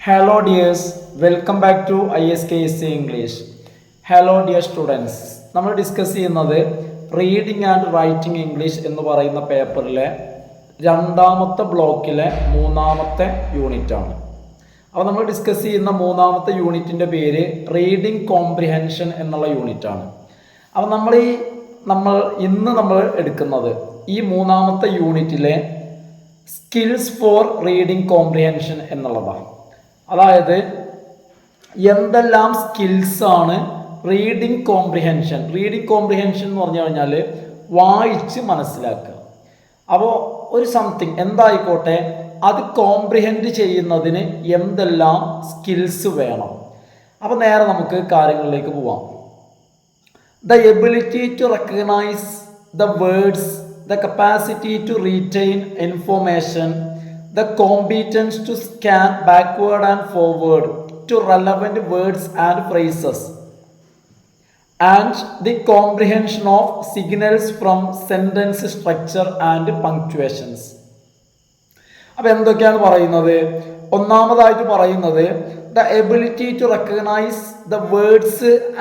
Hello dears, welcome back to ISKSC English. Hello dear students. നമ്മൾ discuss ചെയ്യുന്നത് reading and writing English എന്ന് പറയുന്ന പേപ്പറിലെ രണ്ടാമത്തെ ബ്ലോക്കിലെ മൂന്നാമത്തെ യൂണിറ്റ് ആണ്. അപ്പോൾ നമ്മൾ ഡിസ്കസ് ചെയ്യുന്ന മൂന്നാമത്തെ യൂണിറ്റിൻ്റെ പേര് റീഡിംഗ് കോംപ്രിഹെൻഷൻ എന്നുള്ള യൂണിറ്റ് ആണ്. അപ്പോൾ ഇന്ന് നമ്മൾ എടുക്കുന്നത് ഈ മൂന്നാമത്തെ യൂണിറ്റിലെ സ്കിൽസ് ഫോർ റീഡിംഗ് കോംപ്രിഹെൻഷൻ എന്നുള്ളതാണ്. അതായത് എന്തെല്ലാം സ്കിൽസാണ് റീഡിംഗ് കോംപ്രിഹെൻഷൻ എന്ന് പറഞ്ഞു കഴിഞ്ഞാൽ വായിച്ച് മനസ്സിലാക്കുക. അപ്പോൾ ഒരു സംതിങ് എന്തായിക്കോട്ടെ അത് കോംപ്രിഹെൻഡ് ചെയ്യുന്നതിന് എന്തെല്ലാം സ്കിൽസ് വേണം. അപ്പോൾ നേരെ നമുക്ക് കാര്യങ്ങളിലേക്ക് പോവാം. The ability to recognise the words, the capacity to retain information, the competence to scan backward and forward to relevant words and phrases, and the comprehension of signals from sentence structure and punctuations. അപ്പോൾ എന്തൊക്കെയാണ് പറയുന്നത്? ഒന്നാമതായിട്ട് പറയുന്നത് the ability to recognize the words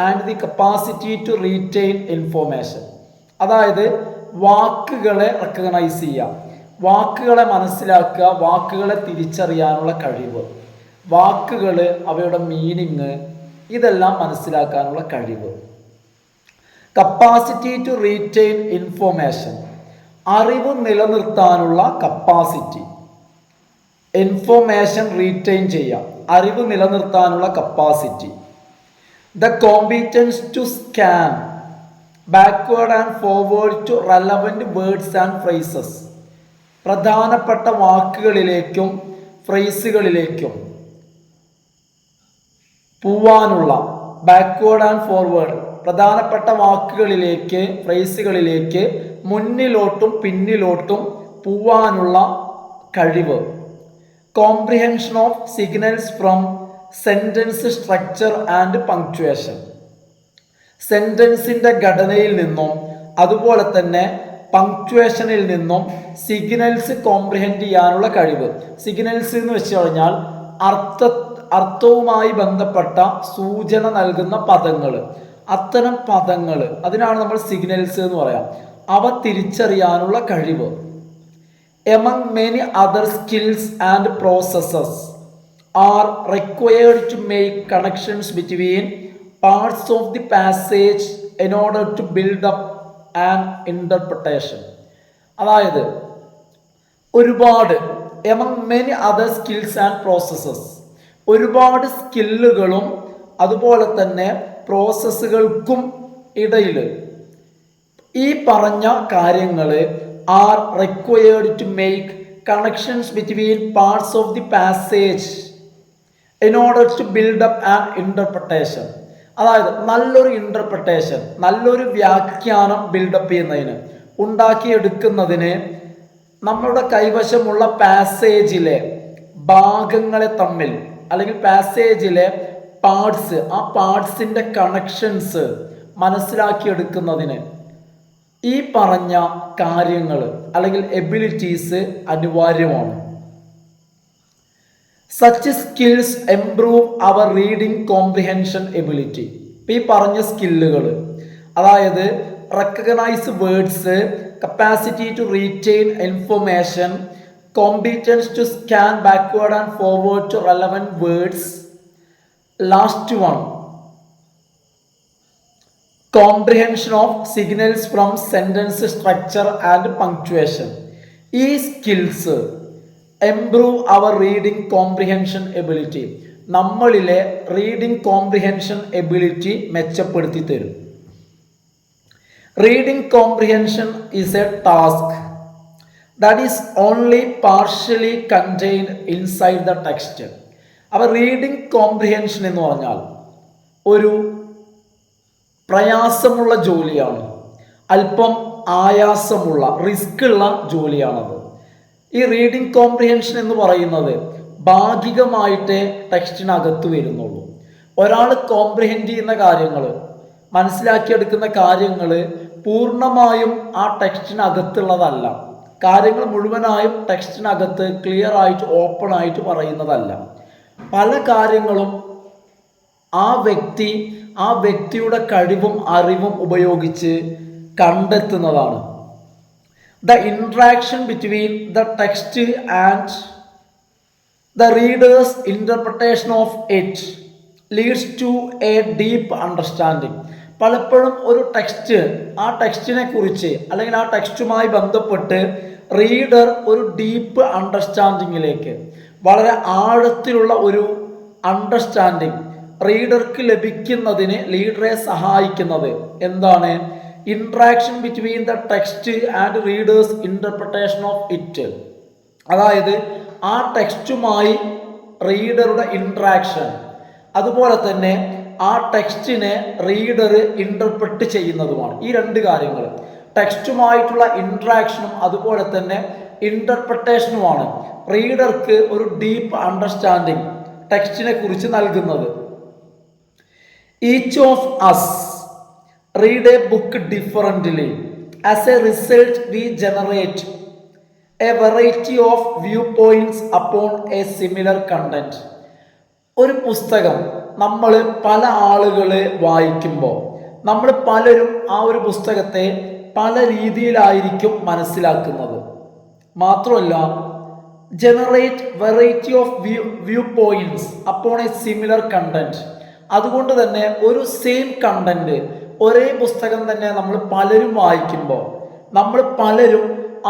and the capacity to retain information. അതായത് വാക്കുകളെ recognise ചെയ്യുക, വാക്കുകളെ മനസ്സിലാക്കുക, വാക്കുകളെ തിരിച്ചറിയാനുള്ള കഴിവ്, വാക്കുകൾ അവയുടെ മീനിങ് ഇതെല്ലാം മനസ്സിലാക്കാനുള്ള കഴിവ്. കപ്പാസിറ്റി ടു റീറ്റെയിൻ ഇൻഫോർമേഷൻ, അറിവ് നിലനിർത്താനുള്ള കപ്പാസിറ്റി. ഇൻഫോർമേഷൻ റീറ്റെയിൻ ചെയ്യാം, അറിവ് നിലനിർത്താനുള്ള capacity. The competence to scan backward and forward to relevant words and phrases, പ്രധാനപ്പെട്ട വാക്കുകളിലേക്കും ഫ്രേസുകളിലേക്കും പോവാനുള്ള, ബാക്ക്വേർഡ് ആൻഡ് ഫോർവേഡ് പ്രധാനപ്പെട്ട വാക്കുകളിലേക്ക് ഫ്രേസുകളിലേക്ക് മുന്നിലോട്ടും പിന്നിലോട്ടും പോവാനുള്ള കഴിവ്. Comprehension of signals from sentence structure and punctuation, സെൻറ്റൻസിൻ്റെ ഘടനയിൽ നിന്നും അതുപോലെ തന്നെ പങ്ക്ച്വേഷനിൽ നിന്നും സിഗ്നൽസ് കോംപ്രിഹെൻഡ് ചെയ്യാനുള്ള കഴിവ്. സിഗ്നൽസ് എന്ന് വെച്ച് കഴിഞ്ഞാൽ അർത്ഥവുമായി ബന്ധപ്പെട്ട സൂചന നൽകുന്ന പദങ്ങൾ, അത്തരം പദങ്ങൾ, അതിനാണ് നമ്മൾ സിഗ്നൽസ് എന്ന് പറയാം. അവ തിരിച്ചറിയാനുള്ള കഴിവ്. Among many other skills and processes are required to make connections between parts of the passage in order to build up an interpretation. അതായത് ഒരുപാട് among many other skills and processes, ഒരുപാട് സ്കില്ലുകളും അതുപോലെ തന്നെ പ്രോസസ്സുകൾക്കും ഇടയിൽ ഈ പറഞ്ഞ കാര്യങ്ങൾ are required to make connections between parts of the passage in order to build up an interpretation. അതായത് നല്ലൊരു ഇൻ്റർപ്രിട്ടേഷൻ, നല്ലൊരു വ്യാഖ്യാനം ബിൽഡപ്പ് ചെയ്യുന്നതിന്, ഉണ്ടാക്കിയെടുക്കുന്നതിന് നമ്മളുടെ കൈവശമുള്ള പാസേജിലെ ഭാഗങ്ങളെ തമ്മിൽ, അല്ലെങ്കിൽ പാസേജിലെ പാർട്സ്, ആ പാർട്സിൻ്റെ കണക്ഷൻസ് മനസ്സിലാക്കിയെടുക്കുന്നതിന് ഈ പറഞ്ഞ കാര്യങ്ങൾ അല്ലെങ്കിൽ എബിലിറ്റീസ് അനിവാര്യമാണ്. Such skills improve our reading comprehension ability. ഈ പറഞ്ഞ സ്കില്ലുകൾ, അതായത് recognise words, capacity to retain information, competence to scan backward and forward to relevant words, last one comprehension of signals from sentence structure and punctuation. ഈ skills improve our reading comprehension ability, നമ്മളിലെ reading comprehension ability മെച്ചപ്പെടുത്തി തരും. Reading comprehension is a task that is only partially contained inside the text. അപ്പോൾ reading comprehension എന്ന് പറഞ്ഞാൽ ഒരു പ്രയാസമുള്ള ജോലിയാണ്, അല്പം ആയാസമുള്ള, റിസ്ക് ഉള്ള ജോലിയാണത്. ഈ റീഡിംഗ് കോംപ്രിഹെൻഷൻ എന്ന് പറയുന്നത് ഭാഗികമായിട്ടേ ടെക്സ്റ്റിനകത്ത് വരുന്നുള്ളൂ. ഒരാൾ കോംപ്രിഹെൻഡ് ചെയ്യുന്ന കാര്യങ്ങൾ, മനസ്സിലാക്കിയെടുക്കുന്ന കാര്യങ്ങൾ പൂർണ്ണമായും ആ ടെക്സ്റ്റിനകത്തുള്ളതല്ല. കാര്യങ്ങൾ മുഴുവനായും ടെക്സ്റ്റിനകത്ത് ക്ലിയർ ആയിട്ട് ഓപ്പൺ ആയിട്ട് പറയുന്നതല്ല. പല കാര്യങ്ങളും ആ വ്യക്തിയുടെ കഴിവും അറിവും ഉപയോഗിച്ച് കണ്ടെത്തുന്നതാണ്. The interaction between the text and the reader's interpretation of it leads to a deep understanding. പലപ്പോഴും ഒരു ടെക്സ്റ്റ്, ആ ടെക്സ്റ്റിനെ കുറിച്ച് അല്ലെങ്കിൽ ആ ടെക്സ്റ്റുമായി ബന്ധപ്പെട്ട് റീഡർ ഒരു ഡീപ്പ് അണ്ടർസ്റ്റാൻഡിങ്ങിലേക്ക്, വളരെ ആഴത്തിലുള്ള ഒരു അണ്ടർസ്റ്റാൻഡിങ് റീഡർക്ക് ലഭിക്കുന്നതിന് ലീഡറെ സഹായിക്കുന്നത് എന്താണ്? Interaction between the text and readers interpretation of it. അതായത് ആ ടെക്സ്റ്റുമായി റീഡറുടെ ഇൻട്രാക്ഷൻ, അതുപോലെ തന്നെ ആ ടെക്സ്റ്റിനെ റീഡർ ഇൻ്റർപ്രറ്റ് ചെയ്യുന്നതുമാണ്. ഈ രണ്ട് കാര്യങ്ങൾ, ടെക്സ്റ്റുമായിട്ടുള്ള ഇൻട്രാക്ഷനും അതുപോലെ തന്നെ ഇൻ്റർപ്രിട്ടേഷനുമാണ് റീഡർക്ക് ഒരു ഡീപ്പ് അണ്ടർസ്റ്റാൻഡിങ് ടെക്സ്റ്റിനെ കുറിച്ച് നൽകുന്നത്. Each of us read a book differently. As a result we generate a variety of view points upon a similar content. ഒരു പുസ്തകം നമ്മൾ പല ആളുകൾ വായിക്കുമ്പോൾ നമ്മൾ പലരും ആ ഒരു പുസ്തകത്തെ പല രീതിയിലായിരിക്കും മനസ്സിലാക്കുന്നത്. മാത്രമല്ല, generate variety of view points upon a similar content. അതുകൊണ്ട് തന്നെ ഒരു സെയിം കണ്ടന്റ്, ഒരേ പുസ്തകം തന്നെ നമ്മൾ പലരും വായിക്കുമ്പോൾ നമ്മൾ പലരും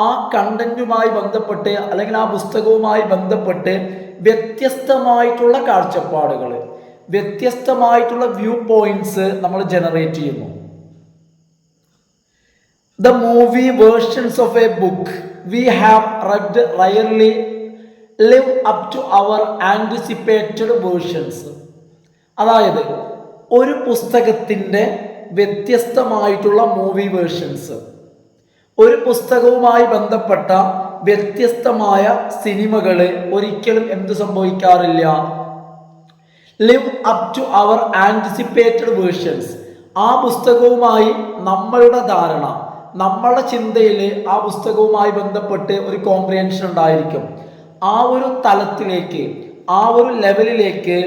ആ കണ്ടന്റുമായി ബന്ധപ്പെട്ട് അല്ലെങ്കിൽ ആ പുസ്തകവുമായി ബന്ധപ്പെട്ട് വ്യത്യസ്തമായിട്ടുള്ള കാഴ്ചപ്പാടുകൾ, വ്യത്യസ്തമായിട്ടുള്ള വ്യൂ പോയിന്റ്സ് നമ്മൾ ജനറേറ്റ് ചെയ്യുന്നു. The movie versions of a book we have read rarely live up to our anticipated versions. അതായത് ഒരു പുസ്തകത്തിൻ്റെ വ്യത്യസ്തമായിട്ടുള്ള മൂവി വേർഷൻസ്, ഒരു പുസ്തകവുമായി ബന്ധപ്പെട്ട വ്യത്യസ്തമായ സിനിമകൾ ഒരിക്കലും എന്ത് സംഭവിക്കാറില്ല? Live up to our anticipated versions. ആ പുസ്തകവുമായി നമ്മളുടെ ധാരണ, നമ്മളുടെ ചിന്തയിൽ ആ പുസ്തകവുമായി ബന്ധപ്പെട്ട് ഒരു കോംപ്രിഹെൻഷൻ ഉണ്ടായിരിക്കും. ആ ഒരു തലത്തിലേക്ക്, ആ ഒരു ലെവലിലേക്ക്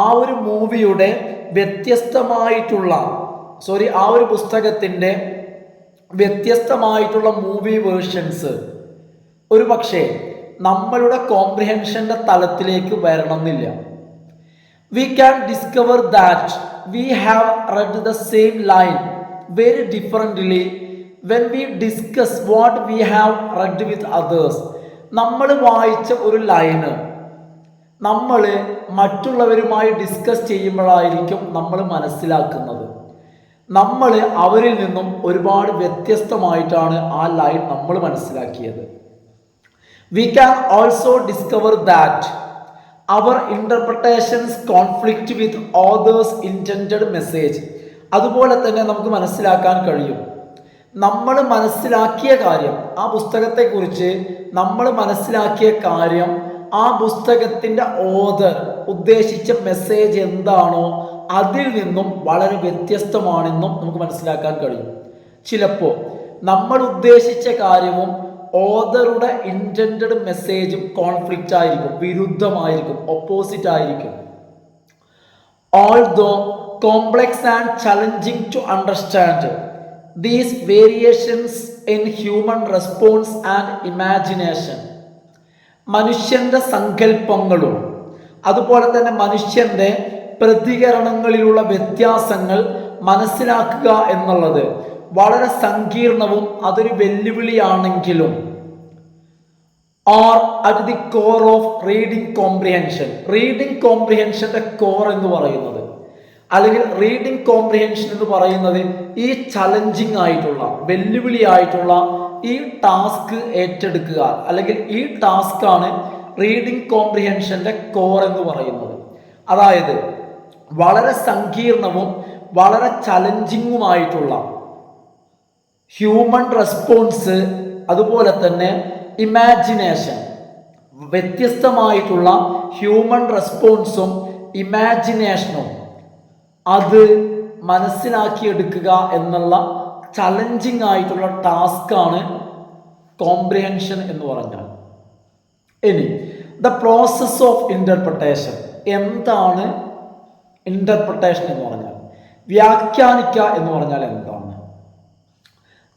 ആ ഒരു മൂവിയുടെ വ്യത്യസ്തമായിട്ടുള്ള ആ ഒരു പുസ്തകത്തിൻ്റെ വ്യത്യസ്തമായിട്ടുള്ള മൂവി വേർഷൻസ് ഒരു പക്ഷേ നമ്മളുടെ കോംപ്രിഹെൻഷൻ്റെ തലത്തിലേക്ക് വരണമെന്നില്ല. We can discover that we have read the same line very differently when we discuss what we have read with others. നമ്മൾ വായിച്ച ഒരു ലൈന് നമ്മൾ മറ്റുള്ളവരുമായി ഡിസ്കസ് ചെയ്യുമ്പോഴായിരിക്കും നമ്മൾ മനസ്സിലാക്കുന്നത്. നമ്മൾ അവരിൽ നിന്നും ഒരുപാട് വ്യത്യസ്തമായിട്ടാണ് ആ ലൈൻ നമ്മൾ മനസ്സിലാക്കിയത്. We can also discover that our interpretations conflict with others' intended message. അതുപോലെ തന്നെ നമുക്ക് മനസ്സിലാക്കാൻ കഴിയും, നമ്മൾ മനസ്സിലാക്കിയ കാര്യം, ആ പുസ്തകത്തെക്കുറിച്ച് നമ്മൾ മനസ്സിലാക്കിയ കാര്യം ആ പുസ്തകത്തിൻ്റെ ഓഥർ ഉദ്ദേശിച്ച മെസ്സേജ് എന്താണോ അതിൽ നിന്നും വളരെ വ്യത്യസ്തമാണെന്നും നമുക്ക് മനസ്സിലാക്കാൻ കഴിയും. ചിലപ്പോൾ നമ്മൾ ഉദ്ദേശിച്ച കാര്യവും ഓഥറുടെ ഇൻറ്റൻഡഡ് മെസ്സേജും കോൺഫ്ലിക്റ്റ് ആയിരിക്കും, വിരുദ്ധമായിരിക്കും, ഓപ്പോസിറ്റ് ആയിരിക്കും. Although complex and challenging to understand, these variations in human response and imagination, മനുഷ്യൻ്റെ സങ്കല്പങ്ങളും അതുപോലെ തന്നെ മനുഷ്യൻ്റെ പ്രതികരണങ്ങളിലുള്ള വ്യത്യാസങ്ങൾ മനസ്സിലാക്കുക എന്നുള്ളത് വളരെ സങ്കീർണവും അതൊരു വെല്ലുവിളിയാണെങ്കിലും are at the core of reading comprehension. Reading കോംപ്രിഹെൻഷൻ്റെ കോർ എന്ന് പറയുന്നത്, അല്ലെങ്കിൽ റീഡിംഗ് കോംപ്രിഹെൻഷൻ എന്ന് പറയുന്നത് ഈ ചലഞ്ചിങ് ആയിട്ടുള്ള, വെല്ലുവിളിയായിട്ടുള്ള ഈ ടാസ്ക് ഏറ്റെടുക്കുക, അല്ലെങ്കിൽ ഈ ടാസ്ക്കാണ് റീഡിംഗ് കോംപ്രിഹെൻഷൻ്റെ കോർ എന്ന് പറയുന്നത്. അതായത് വളരെ സങ്കീർണവും വളരെ ചലഞ്ചിങ്ങുമായിട്ടുള്ള ഹ്യൂമൻ റെസ്പോൺസ്, അതുപോലെ തന്നെ ഇമാജിനേഷൻ, വ്യത്യസ്തമായിട്ടുള്ള ഹ്യൂമൻ റെസ്പോൺസും ഇമാജിനേഷനും അത് മനസ്സിലാക്കിയെടുക്കുക എന്നുള്ള ചലഞ്ചിങ് ആയിട്ടുള്ള ടാസ്ക്കാണ് കോംപ്രിഹെൻഷൻ എന്ന് പറഞ്ഞാൽ. ഇനി ദ പ്രോസസ് ഓഫ് ഇൻ്റർപ്രിട്ടേഷൻ. എന്താണ് ഇന്റർപ്രിട്ടേഷൻ എന്ന് പറഞ്ഞാൽ? വ്യാഖ്യാനിക്കുക എന്ന് പറഞ്ഞാൽ എന്താണ്?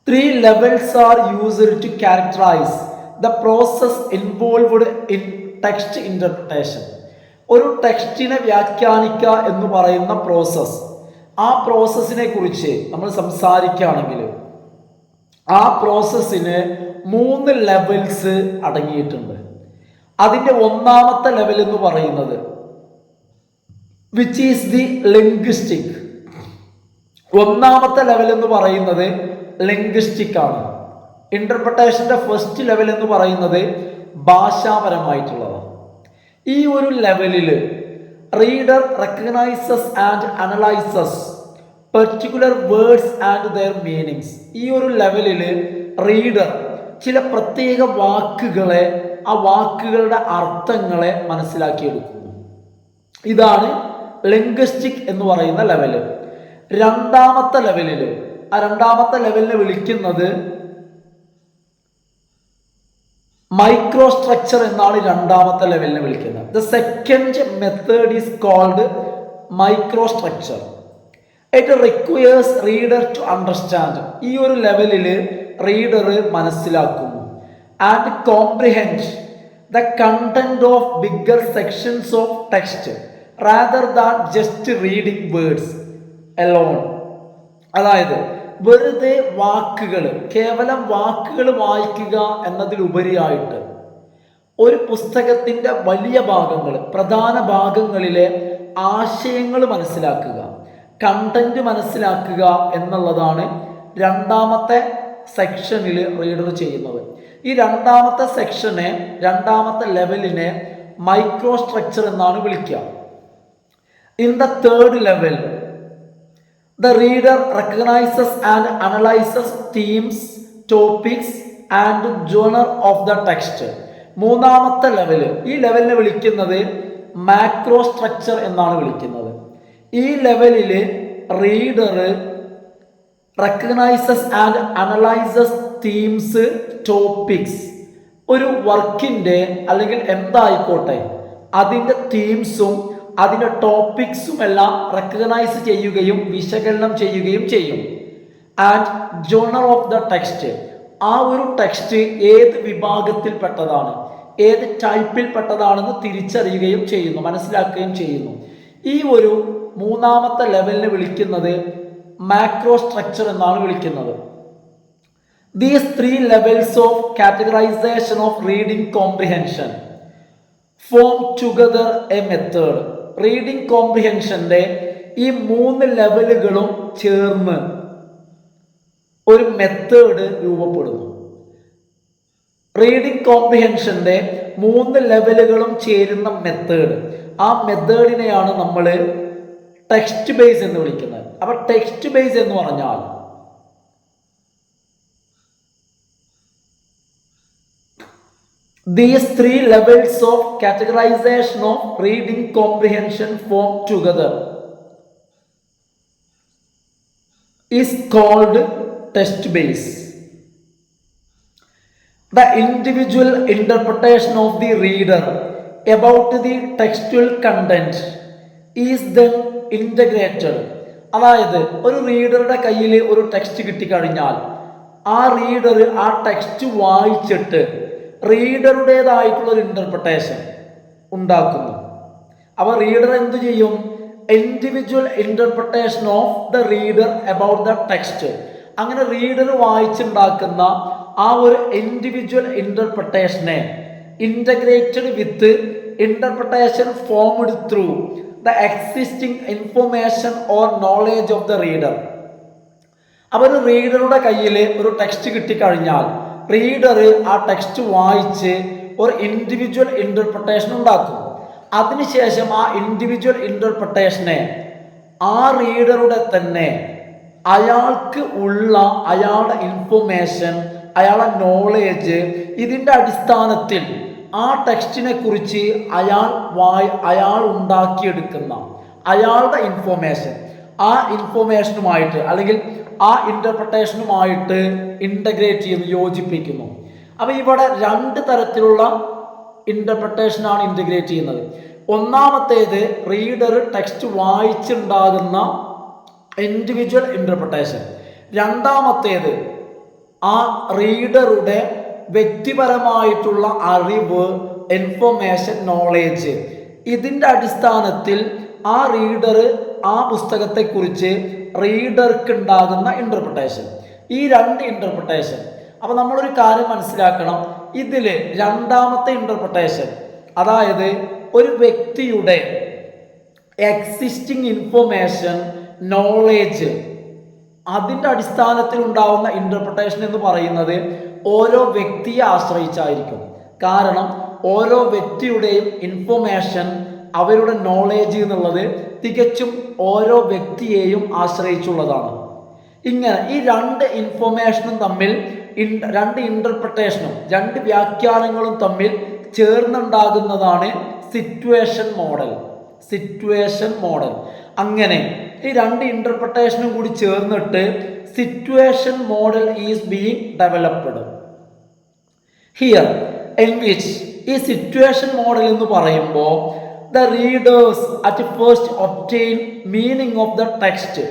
3 levels are used to characterize the process involved in text interpretation. ഒരു ടെക്സ്റ്റിനെ വ്യാഖ്യാനിക്കുക എന്ന് പറയുന്ന പ്രോസസ്സ്, ആ പ്രോസസ്സിനെ കുറിച്ച് നമ്മൾ സംസാരിക്കുകയാണെങ്കിൽ ആ പ്രോസസ്സിന് 3 ലെവൽസ് അടങ്ങിയിട്ടുണ്ട്. അതിൻ്റെ ഒന്നാമത്തെ ലെവൽ എന്ന് പറയുന്നത് വിച്ച് ഈസ് ദി ലിംഗ്വിസ്റ്റിക്. ഒന്നാമത്തെ ലെവൽ എന്ന് പറയുന്നത് ലിംഗ്വിസ്റ്റിക് ആണ്. ഇന്റർപ്രിട്ടേഷന്റെ ഫസ്റ്റ് ലെവൽ എന്ന് പറയുന്നത് ഭാഷാപരമായിട്ടുള്ളതാണ്. ഈ ഒരു ലെവലിൽ reader recognises and analyses particular words and their meanings. ഈ ഒരു ലെവലിൽ റീഡർ ചില പ്രത്യേക വാക്കുകളെ, ആ വാക്കുകളുടെ അർത്ഥങ്ങളെ മനസ്സിലാക്കിയെടുക്കുന്നു. ഇതാണ് ലിംഗ്വിസ്റ്റിക് എന്ന് പറയുന്ന ലെവല്. രണ്ടാമത്തെ ലെവലിൽ, ആ രണ്ടാമത്തെ ലെവലിനെ വിളിക്കുന്നത് മൈക്രോ സ്ട്രക്ചർ എന്നാണ് രണ്ടാമത്തെ ലെവലിനെ വിളിക്കുന്നത്. The second method is called micro structure. It requires reader to understand. ഈ ഒരു ലെവലിൽ റീഡർ മനസ്സിലാക്കുന്നു and comprehend the content of bigger sections of text rather than just reading words alone. അതായത് വെറുതെ വാക്കുകൾ, കേവലം വാക്കുകൾ വായിക്കുക എന്നതിലുപരിയായിട്ട് ഒരു പുസ്തകത്തിൻ്റെ വലിയ ഭാഗങ്ങൾ, പ്രധാന ഭാഗങ്ങളിലെ ആശയങ്ങൾ മനസ്സിലാക്കുക, കണ്ടന്റ് മനസ്സിലാക്കുക എന്നുള്ളതാണ് രണ്ടാമത്തെ സെക്ഷനിൽ റീഡർ ചെയ്യുന്നത്. ഈ രണ്ടാമത്തെ സെക്ഷനെ, രണ്ടാമത്തെ ലെവലിനെ മൈക്രോ സ്ട്രക്ചർ എന്നാണ് വിളിക്കുക. In the third level the reader recognizes and analyzes themes, topics and genre of the text. മൂന്നാമത്തെ ലെവല്, ഈ ലെവലിനെ വിളിക്കുന്നത് മാക്രോ സ്ട്രക്ചർ എന്നാണ് വിളിക്കുന്നത്. ഈ ലെവലിൽ reader recognises and analyses themes, topics, ഒരു വർക്കിൻ്റെ അല്ലെങ്കിൽ എന്തായിക്കോട്ടെ അതിൻ്റെ തീംസും അതിൻ്റെ ടോപ്പിക്സും എല്ലാം റെക്കഗ്നൈസ് ചെയ്യുകയും വിശകലനം ചെയ്യുകയും ചെയ്യും. And genre of the text, ആ ഒരു ടെക്സ്റ്റ് ഏത് വിഭാഗത്തിൽപ്പെട്ടതാണ്, ഏത് ടൈപ്പിൽപ്പെട്ടതാണെന്ന് തിരിച്ചറിയുകയും ചെയ്യുന്നു, മനസ്സിലാക്കുകയും ചെയ്യുന്നു. ഈ ഒരു മൂന്നാമത്തെ ലെവലിനെ വിളിക്കുന്നത് മാക്രോ സ്ട്രക്ചർ എന്നാണ് വിളിക്കുന്നത്. These 3 levels of categorisation of reading comprehension form together a method. Reading കോംപ്രിഹെൻഷന്റെ ഈ 3 ലെവലുകളും ചേർന്ന് ഒരു മെത്തേഡ് രൂപപ്പെടുന്നു. റീഡിംഗ് കോംപ്രിഹെൻഷന്റെ 3 ലെവലുകളും ചേരുന്ന മെത്തേഡ്, ആ മെത്തേഡിനെയാണ് നമ്മൾ ടെക്സ്റ്റ് ബേസ് എന്ന് വിളിക്കുന്നത്. അപ്പൊ ടെക്സ്റ്റ് ബേസ് എന്ന് പറഞ്ഞാൽ these 3 levels of categorization of reading comprehension form together is called text base. The individual interpretation of the reader about the textual content is then integrated. അതായത് ഒരു റീഡറുടെ കയ്യിൽ ഒരു ടെക്സ്റ്റ് കിട്ടിക്കഴിഞ്ഞാൽ ആ റീഡർ ആ ടെക്സ്റ്റ് വായിച്ചിട്ട് റീഡറുടേതായിട്ടുള്ള ഒരു ഇന്റർപ്രിട്ടേഷൻ ഉണ്ടാക്കുന്നു. അപ്പോൾ റീഡർ എന്ത് ചെയ്യും? Individual interpretation of the reader about the text. അങ്ങനെ റീഡർ വായിച്ചുണ്ടാക്കുന്ന ആ ഒരു ഇൻഡിവിജ്വൽ ഇന്റർപ്രിട്ടേഷനെ integrated with interpretation formed through the existing information or knowledge of the reader. അപ്പോൾ ഒരു റീഡറുടെ കയ്യിൽ ഒരു ടെക്സ്റ്റ് കിട്ടിക്കഴിഞ്ഞാൽ റീഡർ ആ ടെക്സ്റ്റ് വായിച്ച് ഒരു ഇൻഡിവിജ്വൽ ഇന്റർപ്രിട്ടേഷൻ ഉണ്ടാക്കും. അതിനുശേഷം ആ ഇൻഡിവിജ്വൽ ഇന്റർപ്രിട്ടേഷനെ ആ റീഡറുടെ തന്നെ അയാൾക്ക് ഉള്ള അയാളുടെ ഇൻഫർമേഷൻ, അയാളുടെ നോളേജ്, ഇതിൻ്റെ അടിസ്ഥാനത്തിൽ ആ ടെക്സ്റ്റിനെ കുറിച്ച് അയാൾ ഉണ്ടാക്കിയെടുക്കുന്ന അയാളുടെ ഇൻഫർമേഷൻ, ആ ഇൻഫർമേഷനുമായിട്ട് അല്ലെങ്കിൽ ആ ഇന്റർപ്രിട്ടേഷനുമായിട്ട് ഇൻ്റഗ്രേറ്റ് ചെയ്യുന്നു, യോജിപ്പിക്കുന്നു. അപ്പോൾ ഇവിടെ 2 തരത്തിലുള്ള ഇന്റർപ്രിട്ടേഷനാണ് ഇൻ്റഗ്രേറ്റ് ചെയ്യുന്നത്. ഒന്നാമത്തേത് റീഡർ ടെക്സ്റ്റ് വായിച്ചുണ്ടാകുന്ന ഇൻഡിവിജ്വൽ ഇൻ്റർപ്രിട്ടേഷൻ. രണ്ടാമത്തേത് ആ റീഡറുടെ വ്യക്തിപരമായിട്ടുള്ള അറിവ്, ഇൻഫർമേഷൻ, നോളേജ്. ഇതിൻ്റെ അടിസ്ഥാനത്തിൽ ആ റീഡർ ആ പുസ്തകത്തെക്കുറിച്ച് റീഡർക്ക് ഉണ്ടാകുന്ന ഇൻ്റർപ്രിട്ടേഷൻ. ഈ രണ്ട് ഇൻ്റർപ്രിട്ടേഷൻ. അപ്പോൾ നമ്മളൊരു കാര്യം മനസ്സിലാക്കണം, ഇതിൽ രണ്ടാമത്തെ ഇൻ്റർപ്രിട്ടേഷൻ, അതായത് ഒരു വ്യക്തിയുടെ എക്സിസ്റ്റിംഗ് ഇൻഫർമേഷൻ, നോളേജ്, അതിൻ്റെ അടിസ്ഥാനത്തിൽ ഉണ്ടാവുന്ന ഇൻ്റർപ്രിട്ടേഷൻ എന്ന് പറയുന്നത് ഓരോ വ്യക്തിയെ ആശ്രയിച്ചായിരിക്കും. കാരണം ഓരോ വ്യക്തിയുടെയും ഇൻഫർമേഷൻ, അവരുടെ നോളേജ് എന്നുള്ളത് തികച്ചും ഓരോ വ്യക്തിയെയും ആശ്രയിച്ചുള്ളതാണ്. ഇങ്ങനെ ഈ രണ്ട് ഇൻഫർമേഷനും തമ്മിൽ, രണ്ട് ഇൻ്റർപ്രിട്ടേഷനും, രണ്ട് വ്യാഖ്യാനങ്ങളും തമ്മിൽ ചേർന്നുണ്ടാകുന്നതാണ് സിറ്റുവേഷൻ മോഡൽ. Situation model. അങ്ങനെ ഈ രണ്ട് ഇൻ്റർപ്രിട്ടേഷനും കൂടി ചേർന്നിട്ട് situation model is being developed here, in which ഈ സിറ്റുവേഷൻ മോഡൽ എന്ന് പറയുമ്പോൾ the readers at first obtain meaning of the text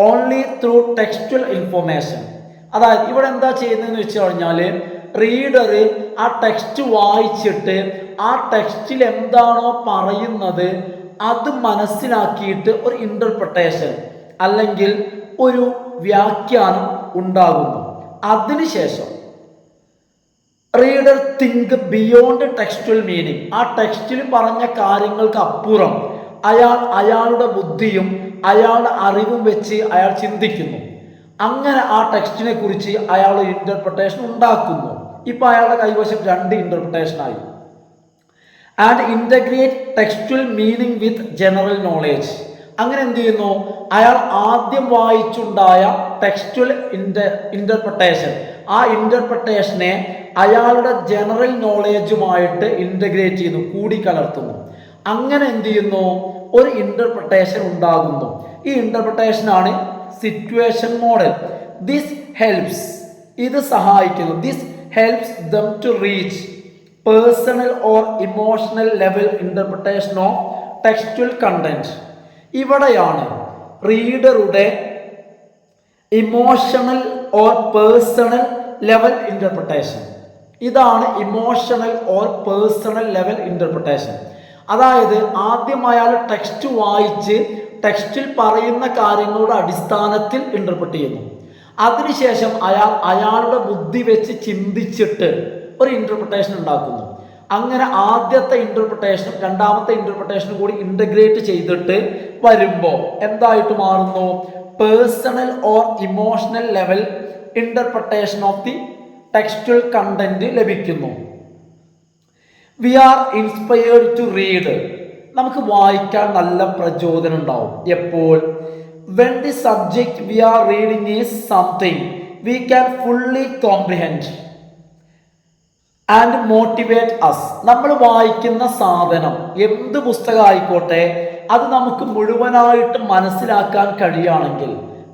only through textual information. അതായത് ഇവിടെ എന്താ ചെയ്യുന്നതെന്ന് വെച്ച് കഴിഞ്ഞാൽ, റീഡർ ആ ടെക്സ്റ്റ് വായിച്ചിട്ട് ആ ടെക്സ്റ്റിൽ എന്താണോ പറയുന്നത് അത് മനസ്സിലാക്കിയിട്ട് ഒരു ഇൻ്റർപ്രിട്ടേഷൻ അല്ലെങ്കിൽ ഒരു വ്യാഖ്യാനം ഉണ്ടാകുന്നു. അതിനുശേഷം reader think beyond textual meaning. ആ ടെക്സ്റ്റിൽ പറഞ്ഞ കാര്യങ്ങൾക്ക് അപ്പുറം അയാളുടെ ബുദ്ധിയും അയാളുടെ അറിവും വെച്ച് അയാൾ ചിന്തിക്കുന്നു. അങ്ങനെ ആ ടെക്സ്റ്റിനെ കുറിച്ച് അയാൾ ഇൻ്റർപ്രിട്ടേഷൻ ഉണ്ടാക്കുന്നു. ഇപ്പം അയാളുടെ കൈവശം രണ്ട് ഇൻ്റർപ്രിട്ടേഷനായി. And integrate textual meaning with general knowledge. അങ്ങനെ എന്ത് ചെയ്യുന്നു, അയാൾ ആദ്യം വായിച്ചുണ്ടായ ടെക്സ്റ്റുവൽ ഇൻ്റർപ്രിട്ടേഷൻ, ആ ഇൻ്റർപ്രിട്ടേഷനെ അയാളുടെ ജനറൽ നോളേജുമായിട്ട് ഇൻ്റഗ്രേറ്റ് ചെയ്യുന്നു, കൂടിക്കലർത്തുന്നു. അങ്ങനെ എന്ത് ചെയ്യുന്നു, ഒരു ഇൻ്റർപ്രിട്ടേഷൻ ഉണ്ടാകുന്നു. ഈ ഇൻ്റർപ്രിട്ടേഷനാണ് സിറ്റുവേഷൻ മോഡൽ. ദിസ് ഹെൽപ്സ്, ഇത് സഹായിക്കുന്നു. This helps them to reach personal or emotional level interpretation of textual content. ഇവിടെയാണ് റീഡറുടെ emotional or personal level interpretation. ഇതാണ് emotional or personal level interpretation. അതായത് ആദ്യം അയാൾ ടെക്സ്റ്റ് വായിച്ച് ടെക്സ്റ്റിൽ പറയുന്ന കാര്യങ്ങളുടെ അടിസ്ഥാനത്തിൽ ഇൻ്റർപ്രിറ്റ് ചെയ്യുന്നു. അതിനുശേഷം അയാളുടെ ബുദ്ധി വെച്ച് ചിന്തിച്ചിട്ട് ഒരു ഇൻ്റർപ്രിട്ടേഷൻ ഉണ്ടാക്കുന്നു. അങ്ങനെ ആദ്യത്തെ ഇൻ്റർപ്രിട്ടേഷനും രണ്ടാമത്തെ ഇൻ്റർപ്രിട്ടേഷനും കൂടി ഇൻ്റഗ്രേറ്റ് ചെയ്തിട്ട് വരുമ്പോൾ എന്തായിട്ട് മാറുന്നു, personal or emotional level interpretation of the textual content ലഭിക്കുന്നു. We are inspired to read. നമുക്ക് വായിക്കാൻ നല്ല പ്രചോദനം ഉണ്ടാവും. എപ്പോൾ? When the subject we are reading is something we can fully comprehend and motivate us. നമ്മൾ വായിക്കുന്ന സാധനം എന്ത് പുസ്തകമായിക്കോട്ടെ അത് നമുക്ക് മുഴുവനായിട്ട് മനസ്സിലാക്കാൻ കഴിയുകയാണെങ്കിൽ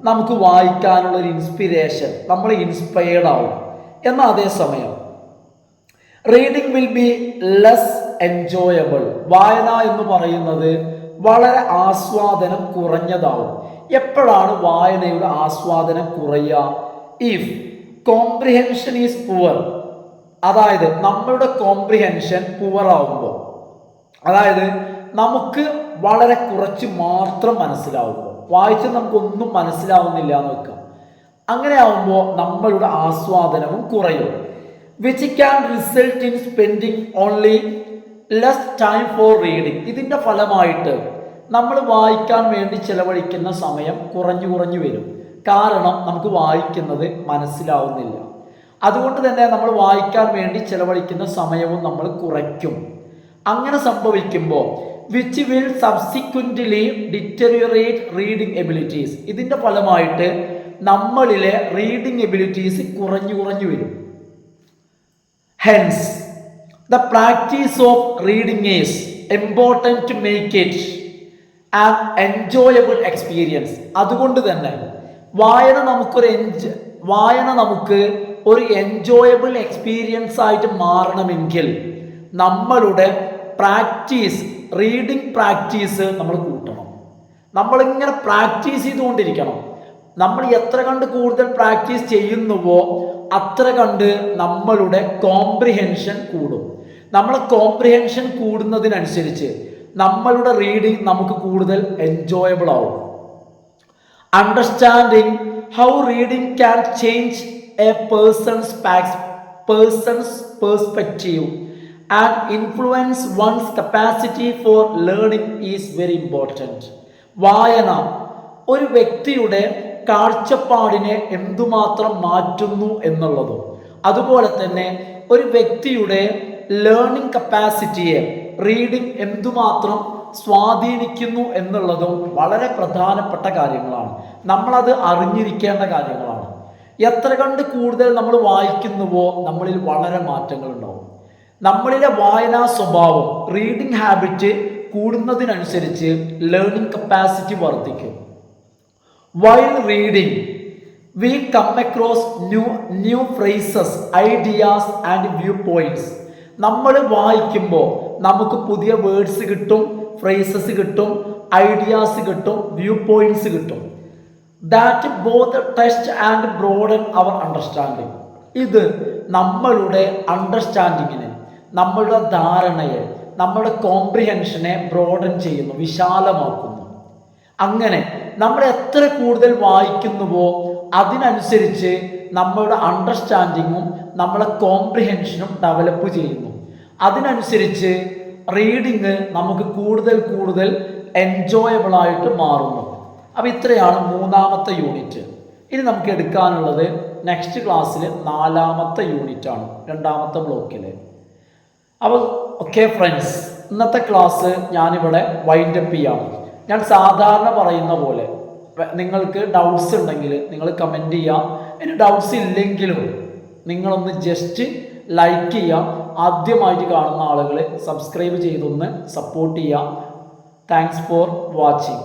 നമുക്ക് വായിക്കാനുള്ള ഒരു ഇൻസ്പിരേഷൻ, നമ്മൾ ഇൻസ്പയർഡ് ആവും. എന്നാൽ അതേസമയം reading will be less enjoyable. വായന എന്ന് പറയുന്നത് വളരെ ആസ്വാദനം കുറഞ്ഞതാവും. എപ്പോഴാണ് വായനയുടെ ആസ്വാദനം കുറയുക? If comprehension is poor. അതായത് നമ്മളുടെ കോംപ്രിഹെൻഷൻ പുവർ ആവുമ്പോൾ, അതായത് നമുക്ക് വളരെ കുറച്ച് മാത്രം മനസ്സിലാവുമ്പോൾ, വായിച്ച് നമുക്കൊന്നും മനസ്സിലാവുന്നില്ല എന്ന് വെക്കാം. അങ്ങനെ ആവുമ്പോൾ നമ്മളുടെ ആസ്വാദനവും കുറയും. Which can result in spending only less time for reading. ഇതിൻ്റെ ഫലമായിട്ട് നമ്മൾ വായിക്കാൻ വേണ്ടി ചെലവഴിക്കുന്ന സമയം കുറഞ്ഞു വരും. കാരണം നമുക്ക് വായിക്കുന്നത് മനസ്സിലാവുന്നില്ല. അതുകൊണ്ട് തന്നെ നമ്മൾ വായിക്കാൻ വേണ്ടി ചെലവഴിക്കുന്ന സമയവും നമ്മൾ കുറയ്ക്കും. അങ്ങനെ സംഭവിക്കുമ്പോൾ which will subsequently deteriorate reading abilities. ഇതിൻ്റെ ഫലമായിട്ട് നമ്മളിലെ റീഡിങ് എബിലിറ്റീസ് കുറഞ്ഞു വരും. Hence the practice of reading is important to make it an enjoyable experience. അതുകൊണ്ട് തന്നെ വായന നമുക്ക് ഒരു എൻജോയബിൾ എക്സ്പീരിയൻസ് ആയിട്ട് മാറണമെങ്കിൽ നമ്മളുടെ പ്രാക്ടീസ് റീഡിംഗ് പ്രാക്ടീസ് നമ്മൾ കൂട്ടണം. നമ്മളിങ്ങനെ പ്രാക്ടീസ് ചെയ്തുകൊണ്ടിരിക്കണം. നമ്മൾ എത്ര കണ്ട് കൂടുതൽ പ്രാക്ടീസ് ചെയ്യുന്നുവോ അത്ര കണ്ട് നമ്മളുടെ കോംപ്രിഹെൻഷൻ കൂടും. നമ്മളെ കോംപ്രിഹെൻഷൻ കൂടുന്നതിനനുസരിച്ച് നമ്മളുടെ റീഡിംഗ് നമുക്ക് കൂടുതൽ എൻജോയബിൾ ആവും. Understanding how reading can change a person's perspective and influence one's capacity for learning is very important. വായന ഒരു വ്യക്തിയുടെ കാഴ്ചപ്പാടിനെ എന്തുമാത്രം മാറ്റുന്നു എന്നുള്ളതും അതുപോലെ തന്നെ ഒരു വ്യക്തിയുടെ ലേണിംഗ് കപ്പാസിറ്റിയെ റീഡിംഗ് എന്തുമാത്രം സ്വാധീനിക്കുന്നു എന്നുള്ളതും വളരെ പ്രധാനപ്പെട്ട കാര്യങ്ങളാണ്. നമ്മളത് അറിഞ്ഞിരിക്കേണ്ട കാര്യങ്ങളാണ്. എത്ര കണ്ട് കൂടുതൽ നമ്മൾ വായിക്കുന്നുവോ നമ്മളിൽ വളരെ മാറ്റങ്ങൾ ഉണ്ടാവും. നമ്മളിലെ വായനാ സ്വഭാവം റീഡിംഗ് ഹാബിറ്റ് കൂടുന്നതിനനുസരിച്ച് ലേണിംഗ് കപ്പാസിറ്റി വർദ്ധിക്കും. While reading we come across new phrases, ideas and view points. നമ്മൾ വായിക്കുമ്പോൾ നമുക്ക് പുതിയ വേർഡ്സ് കിട്ടും, ഫ്രേസസ് കിട്ടും, ഐഡിയാസ് കിട്ടും, വ്യൂ പോയിന്റ്സ് കിട്ടും. That both test and broaden our understanding. ഇത് നമ്മളുടെ അണ്ടർസ്റ്റാൻഡിങ്ങിനെ, നമ്മളുടെ ധാരണയെ, നമ്മുടെ കോംപ്രിഹെൻഷനെ ബ്രോഡൻ ചെയ്യുന്നു, വിശാലമാക്കുന്നു. അങ്ങനെ നമ്മൾ എത്ര കൂടുതൽ വായിക്കുന്നുവോ അതിനനുസരിച്ച് നമ്മളുടെ അണ്ടർസ്റ്റാൻഡിങ്ങും നമ്മളെ കോംപ്രിഹെൻഷനും ഡെവലപ്പ് ചെയ്യുന്നു. അതിനനുസരിച്ച് റീഡിങ് നമുക്ക് കൂടുതൽ കൂടുതൽ എൻജോയബിൾ ആയിട്ട് മാറുന്നു. അപ്പോൾ ഇത്രയാണ് മൂന്നാമത്തെ യൂണിറ്റ്. ഇനി നമുക്ക് എടുക്കാനുള്ളത് നെക്സ്റ്റ് ക്ലാസ്സിൽ 4ാമത്തെ യൂണിറ്റ് ആണ്, 2ാമത്തെ ബ്ലോക്കിൽ. അപ്പോൾ ഓക്കെ ഫ്രണ്ട്സ്, ഇന്നത്തെ ക്ലാസ് ഞാനിവിടെ വൈൻഡപ്പ് ചെയ്യാണ്. ഞാൻ സാധാരണ പറയുന്ന പോലെ നിങ്ങൾക്ക് ഡൗട്ട്സ് ഉണ്ടെങ്കിൽ നിങ്ങൾ കമൻറ്റ് ചെയ്യാം. ഇനി ഡൗട്ട്സ് ഇല്ലെങ്കിലും നിങ്ങളൊന്ന് ജസ്റ്റ് ലൈക്ക് ചെയ്യാം. ആദ്യമായിട്ട് കാണുന്ന ആളുകൾ സബ്സ്ക്രൈബ് ചെയ്തൊന്ന് സപ്പോർട്ട് ചെയ്യാം. Thanks for watching.